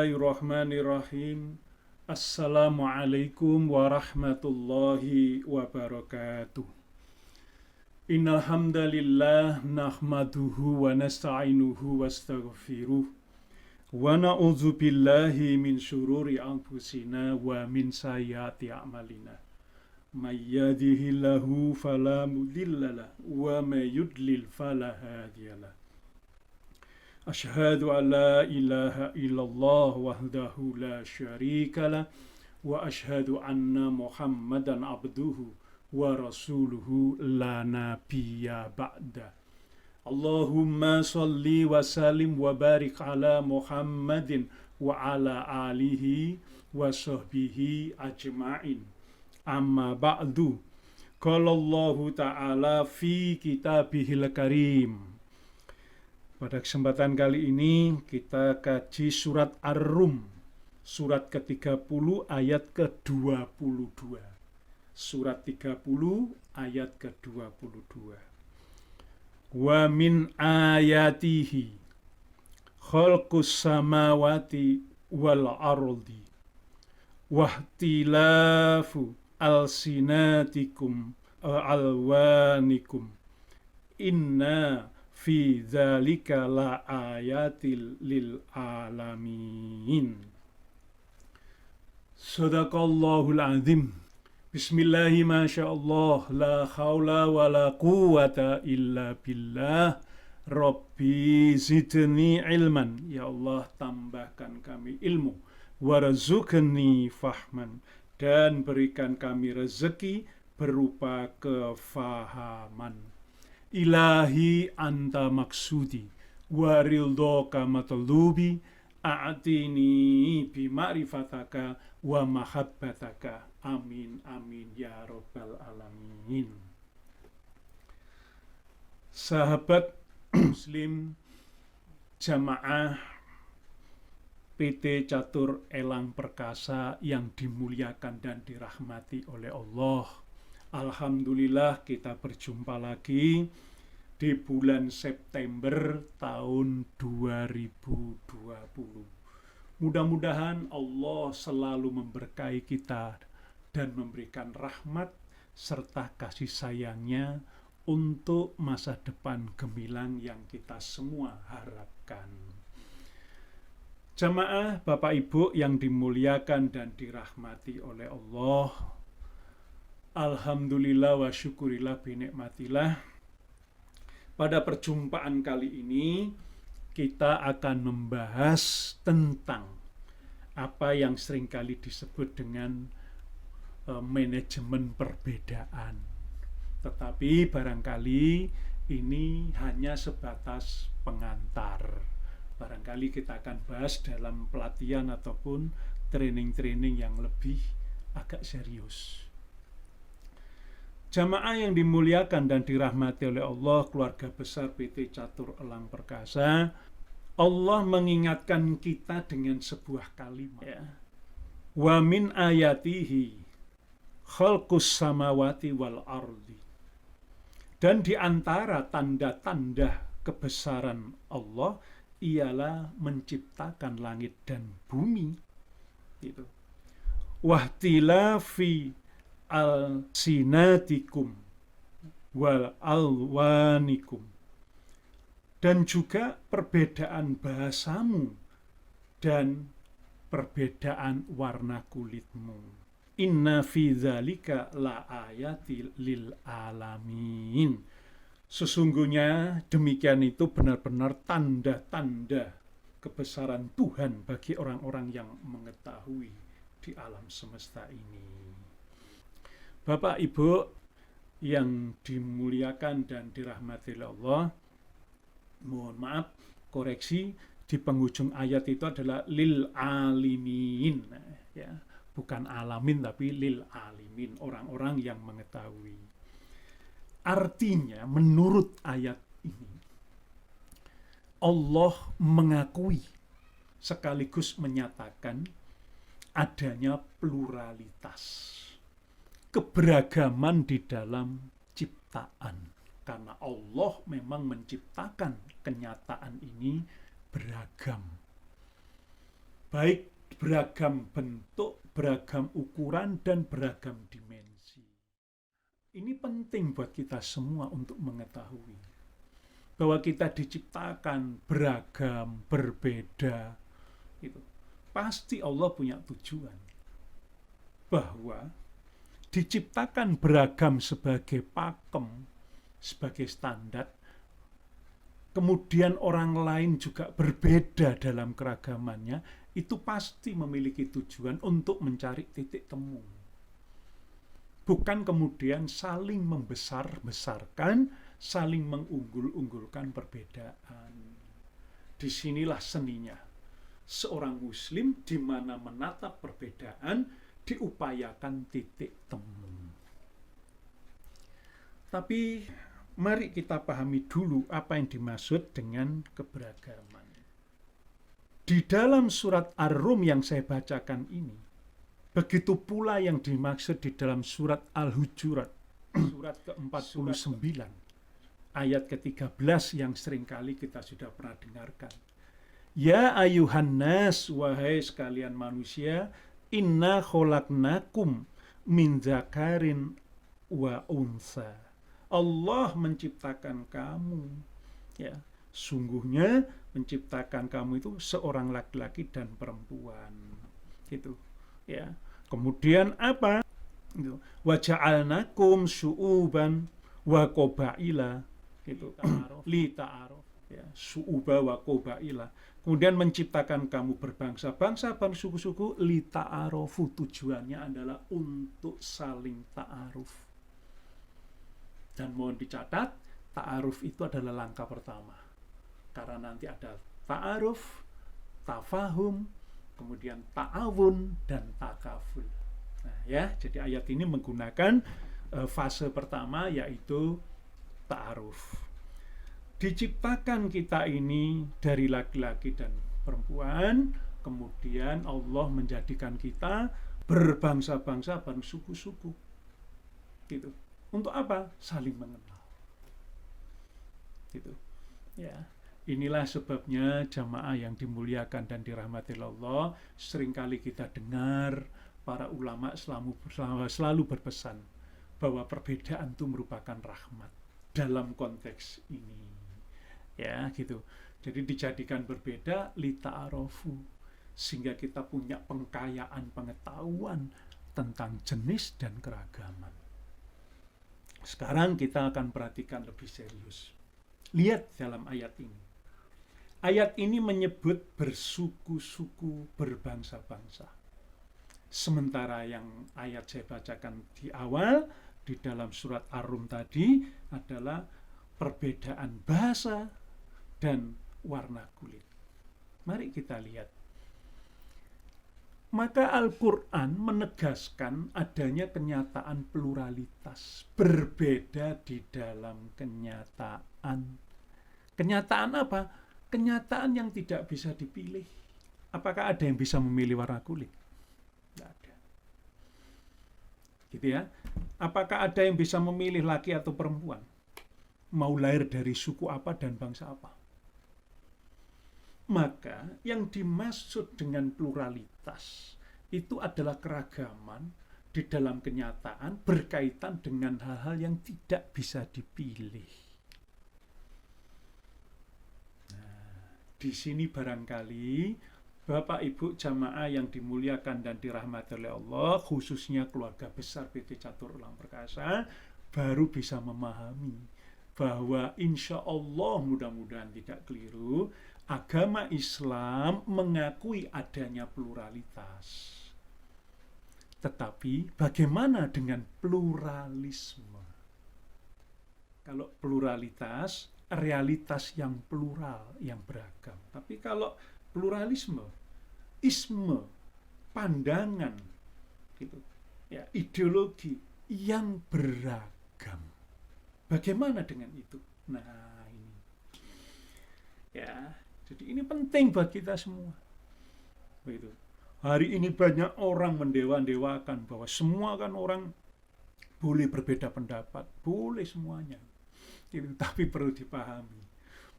Bismillahirrahmanirrahim. Assalamualaikum warahmatullahi wabarakatuh. Innal hamdalillah nahmaduhu wa nasta'inuhu wastaghfiruh wa na'udzu billahi min syururi anfusina wa min sayyiati a'malina. May yahdihillahu fala mudhillalah wa may yudlil fala hadiyalah. Asyhadu an la ilaha illallah wahdahu la syarika lah wa asyhadu anna Muhammadan abduhu wa rasuluhu la nabiyya ba'da. Allahumma salli wa sallim wa barik ala Muhammadin wa ala alihi wa sahbihi ajma'in. Amma ba'du. Qala Allahu ta'ala fi kitabihil karim. Pada kesempatan kali ini kita kaji surat Ar-Rum, surat ke-30 ayat ke-22. Surat 30 ayat ke-22. Wa min ayatihi khalqus samawati wal ardi wahtilafu alsinatikum alwanikum inna fi dzalika la ayatil lil alamin. Shadaqallahul azim. Bismillahi masyaallah la haula wala quwata illa billah. Rabbi zidni ilman. Ya Allah, tambahkan kami ilmu. Warzuqni fahman, dan berikan kami rezeki berupa kefahaman. Ilahi anta maksudi wa ridhoka matlubi a'tini bi ma'rifataka wa mahabbataka. Amin amin ya rabbal alamin. Sahabat muslim jamaah PT Catur Elang Perkasa yang dimuliakan dan dirahmati oleh Allah. Alhamdulillah kita berjumpa lagi di bulan September tahun 2020. Mudah-mudahan Allah selalu memberkahi kita dan memberikan rahmat serta kasih sayangnya untuk masa depan gemilang yang kita semua harapkan. Jamaah Bapak Ibu yang dimuliakan dan dirahmati oleh Allah, alhamdulillah wa syukurillah binikmatillah. Pada perjumpaan kali ini kita akan membahas tentang apa yang seringkali disebut dengan manajemen perbedaan. Tetapi barangkali ini hanya sebatas pengantar. Barangkali kita akan bahas dalam pelatihan ataupun training-training yang lebih agak serius. Jamaah yang dimuliakan dan dirahmati oleh Allah, keluarga besar PT Catur Elang Perkasa, Allah mengingatkan kita dengan sebuah kalimat. Ya. Wa min ayatihi khalqus samawati wal ardi. Dan di antara tanda-tanda kebesaran Allah ialah menciptakan langit dan bumi. Gitu. Wahtilafi al-sinatikum wal alwanikum, dan juga perbedaan bahasamu dan perbedaan warna kulitmu. Inna fi dzalika la ayatil lil alamin. Sesungguhnya demikian itu benar-benar tanda-tanda kebesaran Tuhan bagi orang-orang yang mengetahui di alam semesta ini. Bapak Ibu yang dimuliakan dan dirahmati Allah, mohon maaf, koreksi, di penghujung ayat itu adalah lil alimin, ya, bukan alamin tapi lil alimin, orang-orang yang mengetahui. Artinya menurut ayat ini Allah mengakui sekaligus menyatakan adanya pluralitas, keberagaman di dalam ciptaan. Karena Allah memang menciptakan kenyataan ini beragam. baik beragam bentuk, beragam ukuran, dan beragam dimensi. Ini penting buat kita semua untuk mengetahui bahwa kita diciptakan beragam, berbeda. Gitu. Pasti Allah punya tujuan bahwa diciptakan beragam sebagai pakem, sebagai standar, kemudian orang lain juga berbeda dalam keragamannya, itu pasti memiliki tujuan untuk mencari titik temu. Bukan kemudian saling membesar-besarkan, saling mengunggul-unggulkan perbedaan. Disinilah seninya. Seorang muslim di mana menatap perbedaan, diupayakan titik temu. Tapi mari kita pahami dulu apa yang dimaksud dengan keberagaman. Di dalam surat Ar-Rum yang saya bacakan ini, begitu pula yang dimaksud di dalam surat Al-Hujurat, surat ke-49, ayat ke-13 yang seringkali kita sudah pernah dengarkan. Ya ayuhan nas, wahai sekalian manusia, inna kholaknakum min zakarin wa unsa. Allah menciptakan kamu, ya, sungguhnya menciptakan kamu itu seorang laki-laki dan perempuan, gitu, ya. Kemudian apa? Gitu. Wa ja'alnakum syu'uban wa qabaila, gitu. Li ta'aruf, ya, syu'uba wa qabaila. Kemudian menciptakan kamu berbangsa-bangsa, bersuku-suku, li ta'arufu, tujuannya adalah untuk saling ta'aruf. Dan mohon dicatat, ta'aruf itu adalah langkah pertama. Karena nanti ada ta'aruf, tafahum, kemudian ta'awun, dan takaful. Nah, ya, jadi ayat ini menggunakan fase pertama, yaitu ta'aruf. Diciptakan kita ini dari laki-laki dan perempuan, kemudian Allah menjadikan kita berbangsa-bangsa, bersuku-suku. Gitu. Untuk apa? Saling mengenal. Gitu. Ya. Inilah sebabnya jamaah yang dimuliakan dan dirahmati Allah, seringkali kita dengar para ulama selalu berpesan bahwa perbedaan itu merupakan rahmat dalam konteks ini. Ya, gitu. Jadi dijadikan berbeda li ta'arufu, sehingga kita punya pengkayaan pengetahuan tentang jenis dan keragaman. Sekarang kita akan perhatikan lebih serius. Lihat dalam ayat ini. Ayat ini menyebut bersuku-suku, berbangsa-bangsa. Sementara yang ayat saya bacakan di awal, di dalam surat Ar-Rum tadi, adalah perbedaan bahasa dan warna kulit. Mari kita lihat. Maka Al-Quran menegaskan adanya kenyataan pluralitas, berbeda di dalam kenyataan. Kenyataan apa? Kenyataan yang tidak bisa dipilih. Apakah ada yang bisa memilih warna kulit? Tidak ada. Gitu ya. Apakah ada yang bisa memilih laki atau perempuan? Mau lahir dari suku apa dan bangsa apa? Maka yang dimaksud dengan pluralitas itu adalah keragaman di dalam kenyataan berkaitan dengan hal-hal yang tidak bisa dipilih. Nah, di sini barangkali Bapak Ibu jamaah yang dimuliakan dan dirahmati oleh Allah, khususnya keluarga besar PT Catur Ulang Perkasa, baru bisa memahami bahwa insya Allah, mudah-mudahan tidak keliru, agama Islam mengakui adanya pluralitas. Tetapi bagaimana dengan pluralisme? Kalau pluralitas, realitas yang plural, yang beragam. Tapi kalau pluralisme, isme, pandangan, gitu, ya, ideologi yang beragam. Bagaimana dengan itu? Nah, ini. Ya, jadi ini penting buat kita semua. Begitu. Hari ini banyak orang mendewa-dewakan bahwa semua kan orang boleh berbeda pendapat, boleh semuanya. Gitu, tapi perlu dipahami.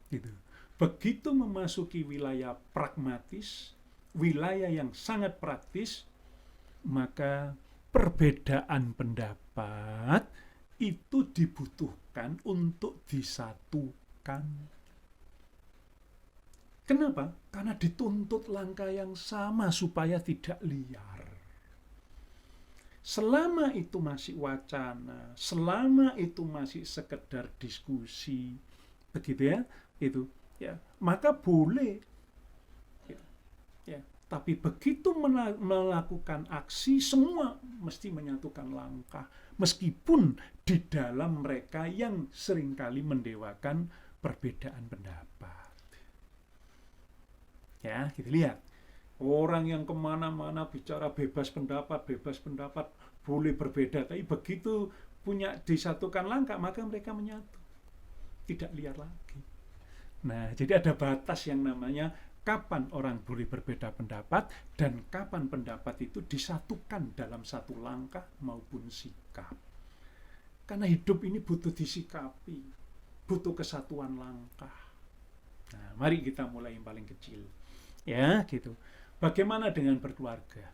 Gitu. Begitu memasuki wilayah pragmatis, wilayah yang sangat praktis, maka perbedaan pendapat itu dibutuhkan untuk disatukan. Kenapa? Karena dituntut langkah yang sama supaya tidak liar. Selama itu masih wacana, selama itu masih sekedar diskusi, begitu ya, itu ya, maka boleh. Ya, tapi begitu melakukan aksi, semua mesti menyatukan langkah, meskipun di dalam mereka yang seringkali mendewakan perbedaan pendapat. Ya, kita lihat orang yang kemana-mana bicara bebas pendapat, boleh berbeda, tapi begitu punya disatukan langkah, maka mereka menyatu, tidak liar lagi. Nah, jadi ada batas yang namanya kapan orang boleh berbeda pendapat dan kapan pendapat itu disatukan dalam satu langkah maupun sikap. Karena hidup ini butuh disikapi, butuh kesatuan langkah. Nah, mari kita mulai yang paling kecil. Ya, gitu. Bagaimana dengan berkeluarga?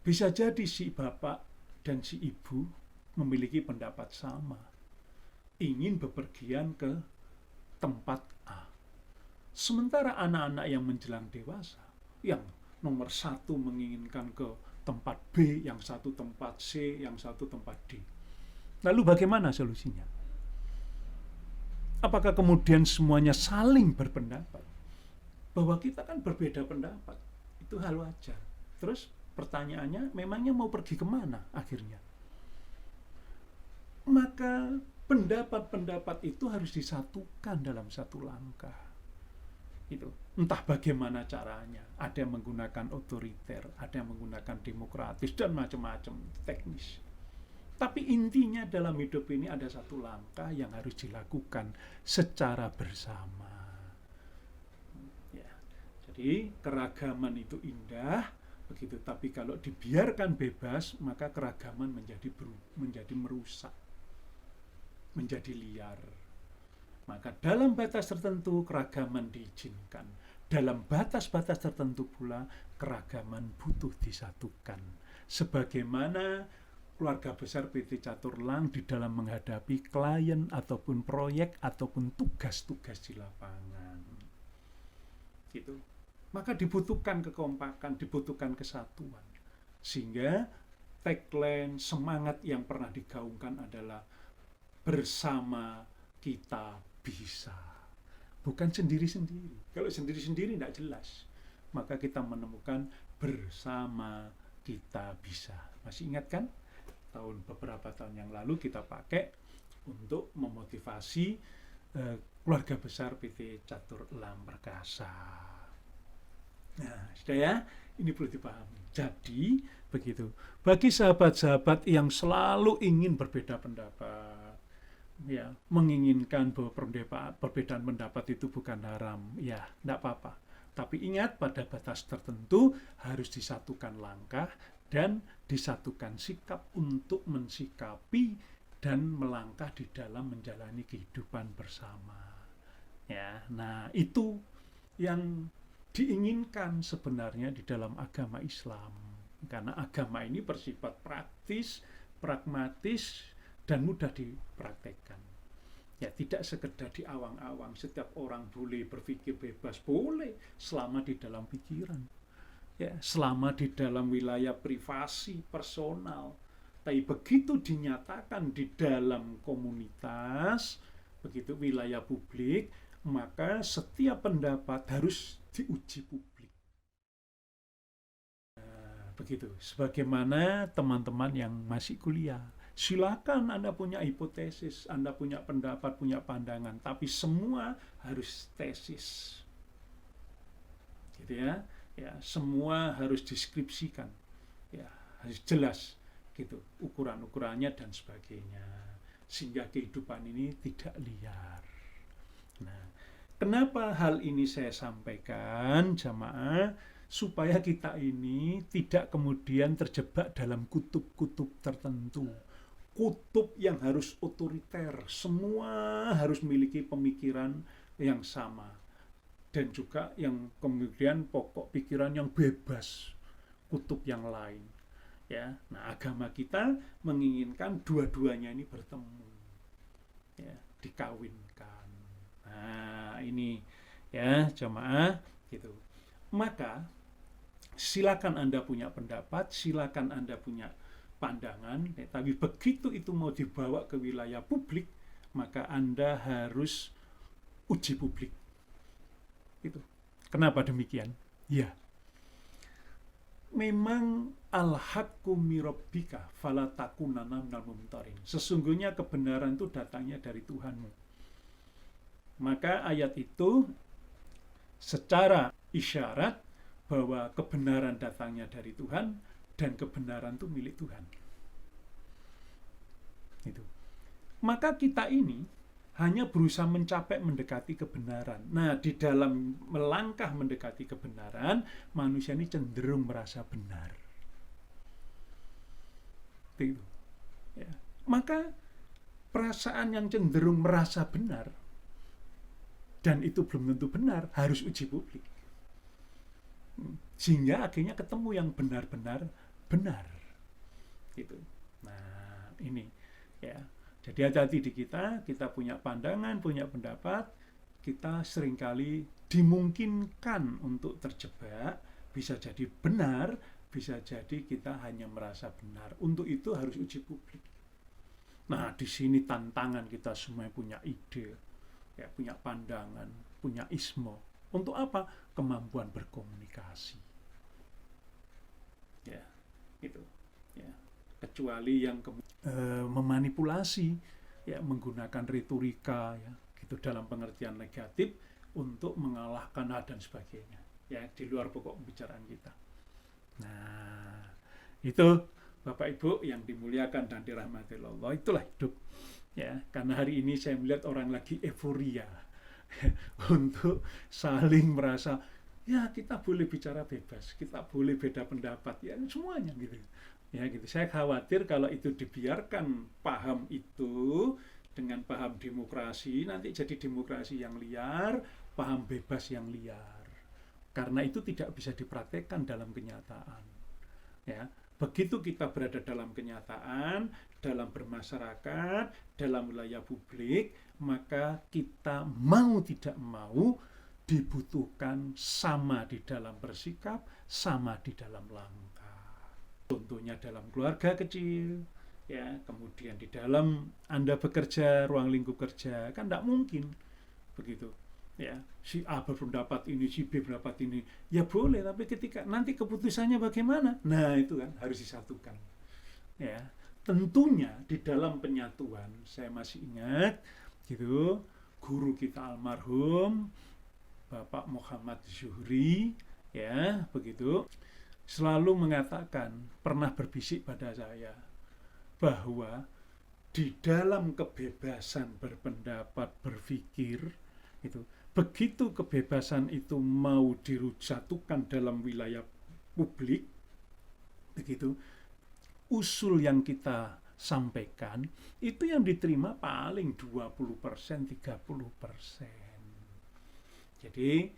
Bisa jadi si bapak dan si ibu memiliki pendapat sama, ingin bepergian ke tempat A. Sementara anak-anak yang menjelang dewasa, yang nomor satu menginginkan ke tempat B, yang satu tempat C, yang satu tempat D. Lalu bagaimana solusinya? Apakah kemudian semuanya saling berpendapat? Bahwa kita kan berbeda pendapat, itu hal wajar. Terus pertanyaannya, memangnya mau pergi kemana akhirnya? Maka pendapat-pendapat itu harus disatukan dalam satu langkah. Itu entah bagaimana caranya, ada yang menggunakan otoriter, ada yang menggunakan demokratis dan macam-macam teknis. Tapi intinya dalam hidup ini ada satu langkah yang harus dilakukan secara bersama. Ya, jadi keragaman itu indah, begitu. Tapi kalau dibiarkan bebas, maka keragaman menjadi merusak, menjadi liar. Maka dalam batas tertentu keragaman diizinkan. Dalam batas-batas tertentu pula keragaman butuh disatukan. Sebagaimana keluarga besar PT Catur Elang di dalam menghadapi klien ataupun proyek ataupun tugas-tugas di lapangan. Gitu. Maka dibutuhkan kekompakan, dibutuhkan kesatuan. Sehingga tagline semangat yang pernah digaungkan adalah bersama kita bisa, bukan sendiri-sendiri. Kalau sendiri-sendiri tidak jelas. Maka kita menemukan bersama kita bisa. Masih ingat kan? Beberapa tahun yang lalu kita pakai untuk memotivasi keluarga besar PT Catur Elang Perkasa. Nah, sudah ya, ini perlu dipahami. Jadi, begitu. Bagi sahabat-sahabat yang selalu ingin berbeda pendapat, ya, menginginkan bahwa perbedaan pendapat itu bukan haram, ya, tidak apa-apa. Tapi ingat, pada batas tertentu harus disatukan langkah dan disatukan sikap untuk mensikapi dan melangkah di dalam menjalani kehidupan bersama. Ya, nah itu yang diinginkan sebenarnya di dalam agama Islam. Karena agama ini bersifat praktis, pragmatis, dan mudah dipraktekkan. Ya, tidak sekedar di awang-awang. Setiap orang boleh berpikir bebas, boleh selama di dalam pikiran. Ya, selama di dalam wilayah privasi, personal. Tapi begitu dinyatakan di dalam komunitas, begitu wilayah publik, maka setiap pendapat harus diuji publik. Nah, begitu. Sebagaimana teman-teman yang masih kuliah, silakan Anda punya hipotesis, Anda punya pendapat, punya pandangan, tapi semua harus tesis. Gitu ya. Ya, semua harus deskripsikan. Ya, harus jelas gitu, ukuran-ukurannya dan sebagainya. Sehingga kehidupan ini tidak liar. Nah, kenapa hal ini saya sampaikan, jamaah? Supaya kita ini tidak kemudian terjebak dalam kutub-kutub tertentu. Kutub yang harus otoriter, semua harus memiliki pemikiran yang sama. dan juga yang kemudian pokok pikiran yang bebas, kutub yang lain. Ya, nah agama kita menginginkan dua-duanya ini bertemu, ya, dikawinkan. Nah ini ya jemaah gitu. Maka silakan Anda punya pendapat, silakan Anda punya pandangan, ya, tapi begitu itu mau dibawa ke wilayah publik, maka Anda harus uji publik. Itu. Kenapa demikian? Ya. Memang al-haqqu mirabbika fala takunanna minal mumtarin. Sesungguhnya kebenaran itu datangnya dari Tuhanmu. Maka ayat itu secara isyarat bahwa kebenaran datangnya dari Tuhan dan kebenaran itu milik Tuhan. Itu. Maka kita ini hanya berusaha mencapai mendekati kebenaran. Nah, di dalam melangkah mendekati kebenaran, manusia ini cenderung merasa benar. Itu. Ya. Maka perasaan yang cenderung merasa benar dan itu belum tentu benar harus uji publik. Sehingga akhirnya ketemu yang benar-benar benar. Gitu. Nah, ini ya. Jadi hati-hati di kita punya pandangan, punya pendapat, kita seringkali dimungkinkan untuk terjebak, bisa jadi benar, bisa jadi kita hanya merasa benar. Untuk itu harus uji publik. Nah, di sini tantangan kita semua punya ide, ya, punya pandangan, punya ismo. Untuk apa? Kemampuan berkomunikasi. Ya, itu. Ya. Kecuali yang memanipulasi, ya, menggunakan retorika, ya, gitu dalam pengertian negatif untuk mengalahkan A dan sebagainya, ya, di luar pokok pembicaraan kita. Nah, itu Bapak Ibu yang dimuliakan dan dirahmati Allah, itulah hidup, ya. Karena hari ini saya melihat orang lagi euforia untuk saling merasa, ya, kita boleh bicara bebas, kita boleh beda pendapat, ya, semuanya gitu. Ya gitu. Saya khawatir kalau itu dibiarkan paham itu dengan paham demokrasi, nanti jadi demokrasi yang liar, paham bebas yang liar. Karena itu tidak bisa dipraktekkan dalam kenyataan. Ya, begitu kita berada dalam kenyataan, dalam bermasyarakat, dalam wilayah publik, maka kita mau tidak mau dibutuhkan sama di dalam bersikap, sama di dalam langkah. Contohnya dalam keluarga kecil, ya, kemudian di dalam Anda bekerja, ruang lingkup kerja, kan tidak mungkin begitu, ya. Si A berpendapat ini, si B berpendapat ini, ya boleh, tapi ketika nanti keputusannya bagaimana? Nah, itu kan harus disatukan, ya. Tentunya di dalam penyatuan, saya masih ingat, gitu, guru kita almarhum Bapak Muhammad Zuhri, ya, begitu. Selalu mengatakan, pernah berbisik pada saya, bahwa di dalam kebebasan berpendapat, berpikir, itu, begitu kebebasan itu mau dijatuhkan dalam wilayah publik, begitu, usul yang kita sampaikan, itu yang diterima paling 20%, 30%. Jadi,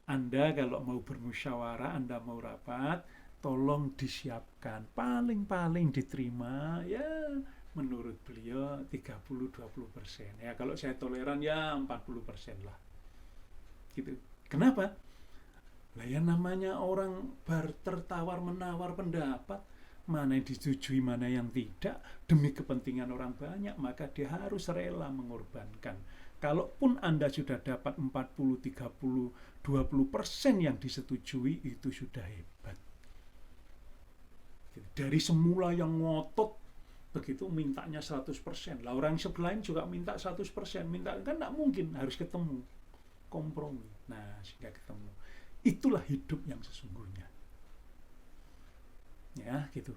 Anda kalau mau bermusyawarah, Anda mau rapat, tolong disiapkan, paling-paling diterima, ya menurut beliau 30-20%. Ya kalau saya toleran ya 40% lah. Gitu. Kenapa? Lah ya namanya orang tertawar menawar pendapat, mana yang disetujui, mana yang tidak, demi kepentingan orang banyak, maka dia harus rela mengorbankan. Kalaupun Anda sudah dapat 40, 30, 20% yang disetujui, itu sudah hebat. Dari semula yang ngotot, begitu mintanya 100%. Lah orang sebelahin juga minta 100%. Minta, kan tidak mungkin, harus ketemu. Kompromi. Nah, sehingga ketemu. Itulah hidup yang sesungguhnya. Ya, gitu.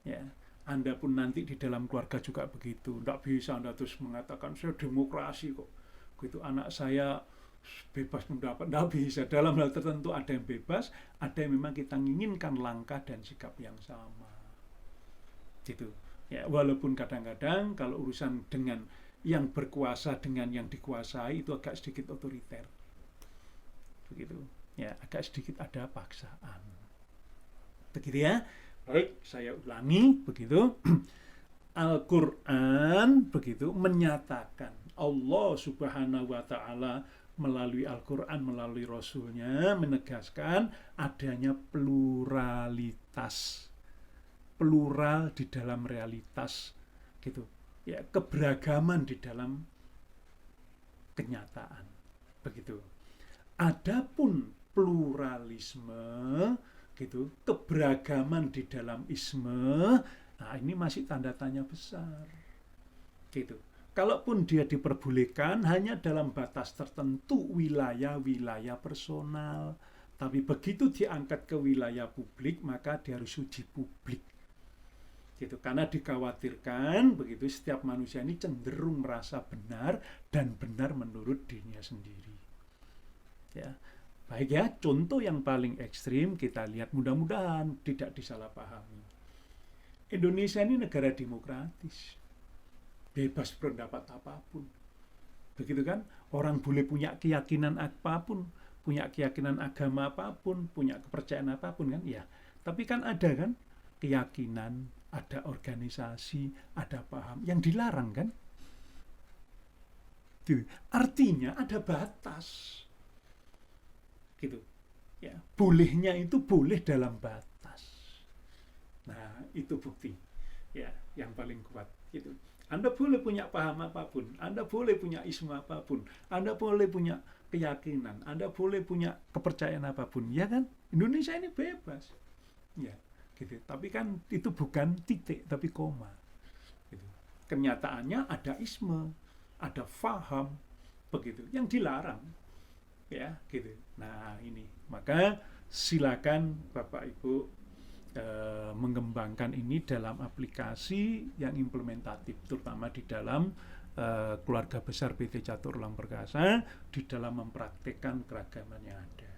Ya. Anda pun nanti di dalam keluarga juga begitu. Tidak bisa Anda terus mengatakan, saya demokrasi kok. Begitu anak saya bebas pendapat, tidak bisa. Dalam hal tertentu ada yang bebas, ada yang memang kita inginkan langkah dan sikap yang sama. Gitu. Ya, walaupun kadang-kadang kalau urusan dengan yang berkuasa dengan yang dikuasai itu agak sedikit otoriter. begitu ya, agak sedikit ada paksaan begitu ya. Baik, saya ulangi begitu. Al-Quran begitu menyatakan, Allah Subhanahu wa Ta'ala melalui Al-Quran, melalui Rasulnya menegaskan adanya pluralitas, plural di dalam realitas gitu ya, keberagaman di dalam kenyataan begitu. Adapun pluralisme gitu, keberagaman di dalam isme, nah ini masih tanda tanya besar gitu. Kalaupun dia diperbolehkan hanya dalam batas tertentu, wilayah-wilayah personal, tapi begitu diangkat ke wilayah publik maka dia harus uji publik gitu, karena dikhawatirkan begitu setiap manusia ini cenderung merasa benar dan benar menurut dirinya sendiri ya. Baik ya, contoh yang paling ekstrim kita lihat, mudah-mudahan tidak disalahpahami. Indonesia ini negara demokratis, bebas berpendapat apapun begitu kan, orang boleh punya keyakinan apapun, punya keyakinan agama apapun, punya kepercayaan apapun kan ya. Tapi kan ada kan keyakinan, ada organisasi, ada paham yang dilarang kan. Artinya ada batas gitu ya, bolehnya itu boleh dalam batas. Nah itu bukti ya yang paling kuat gitu. Anda boleh punya paham apapun, Anda boleh punya ismu apapun, Anda boleh punya keyakinan, Anda boleh punya kepercayaan apapun, ya kan? Indonesia ini bebas ya gitu. Tapi kan itu bukan titik tapi koma gitu. Kenyataannya ada isme, ada faham begitu yang dilarang ya gitu. Nah ini, maka silakan Bapak Ibu mengembangkan ini dalam aplikasi yang implementatif, terutama di dalam keluarga besar PT Catur Ulang Perkasa, di dalam mempraktikkan keragaman yang ada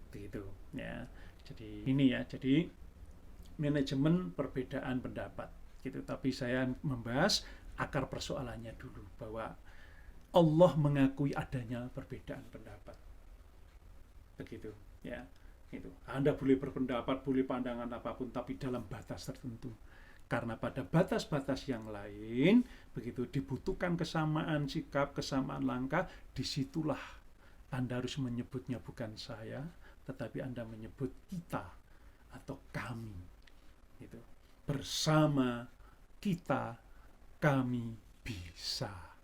begitu ya. Jadi ini ya, jadi manajemen perbedaan pendapat gitu. Tapi saya membahas akar persoalannya dulu, bahwa Allah mengakui adanya perbedaan pendapat begitu ya itu. Anda boleh berpendapat, boleh pandangan apapun, tapi dalam batas tertentu, karena pada batas-batas yang lain begitu dibutuhkan kesamaan sikap, kesamaan langkah. Disitulah Anda harus menyebutnya bukan saya, tetapi Anda menyebut kita atau kami gitu. Bersama kita kami bisa.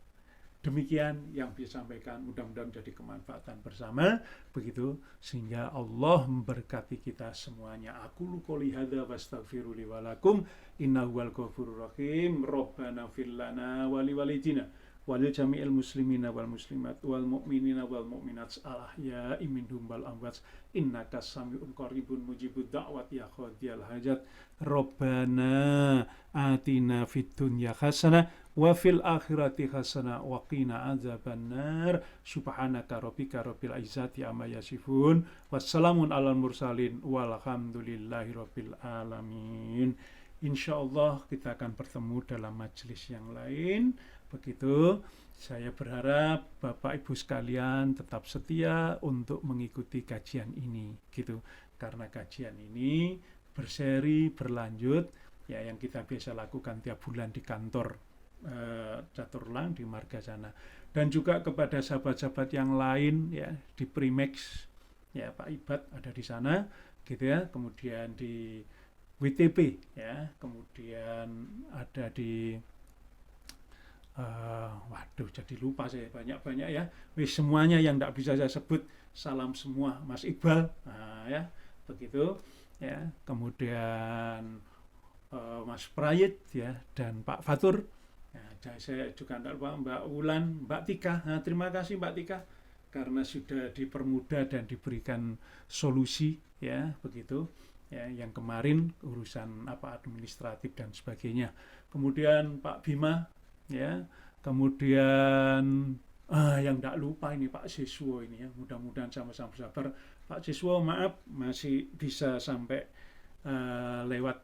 Demikian yang bisa sampaikan, mudah-mudahan menjadi kemanfaatan bersama begitu, sehingga Allah memberkati kita semuanya. Aqulu qouli hadza wastaghfiru li wa lakum innahu wal ghafurur rahim. Rabbana fil lana wa li walidina walil jami'il muslimina wal muslimat wal mu'minina wal mu'minat al ahya'i minhum wal amwat innaka sami'un qaribun mujibud da'wat ya qadiyal hajat. Rabbana atina fid dunya hasanah wa fil akhirati hasanah wa qina adzabannar. Subhanaka rabbika rabbil izzati amma yasifun, wassalamun alal mursalin walhamdulillahi rabbil alamin. Insyaallah kita akan bertemu dalam majelis yang lain begitu. Saya berharap Bapak Ibu sekalian tetap setia untuk mengikuti kajian ini gitu, karena kajian ini berseri, berlanjut ya, yang kita biasa lakukan tiap bulan di kantor Catur Ulang di Marga sana, dan juga kepada sahabat-sahabat yang lain ya di Primex ya, Pak Ibad ada di sana gitu ya, kemudian di WTP ya, kemudian ada di waduh jadi lupa saya, banyak-banyak ya, wis semuanya yang tidak bisa saya sebut, salam semua Mas Iqbal ya begitu ya, kemudian Mas Prayit ya, dan Pak Fatur ya, saya juga tidak lupa Mbak Wulan, Mbak Tika. Nah, terima kasih Mbak Tika karena sudah dipermudah dan diberikan solusi ya begitu ya, yang kemarin urusan apa administratif dan sebagainya. Kemudian Pak Bima ya, kemudian yang tidak lupa ini Pak Siswo ini ya, mudah-mudahan sama-sama sabar. Pak Siswo maaf masih bisa sampai lewat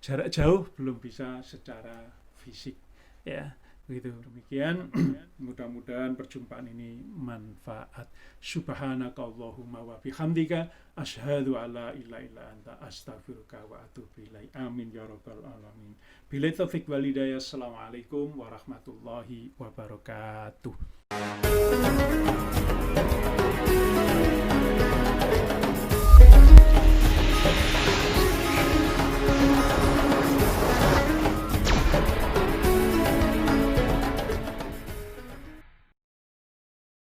jarak jauh, belum bisa secara fisik ya. Begitu, demikian. Mudah-mudahan perjumpaan ini manfaat. Subhanakallahumma wa bihamdika asyhadu alla ilaha illa anta astaghfiruka wa atubu ilaik. Amin ya rabbal alamin. Billahi taufiq wal hidayah. Assalamualaikum warahmatullahi wabarakatuh.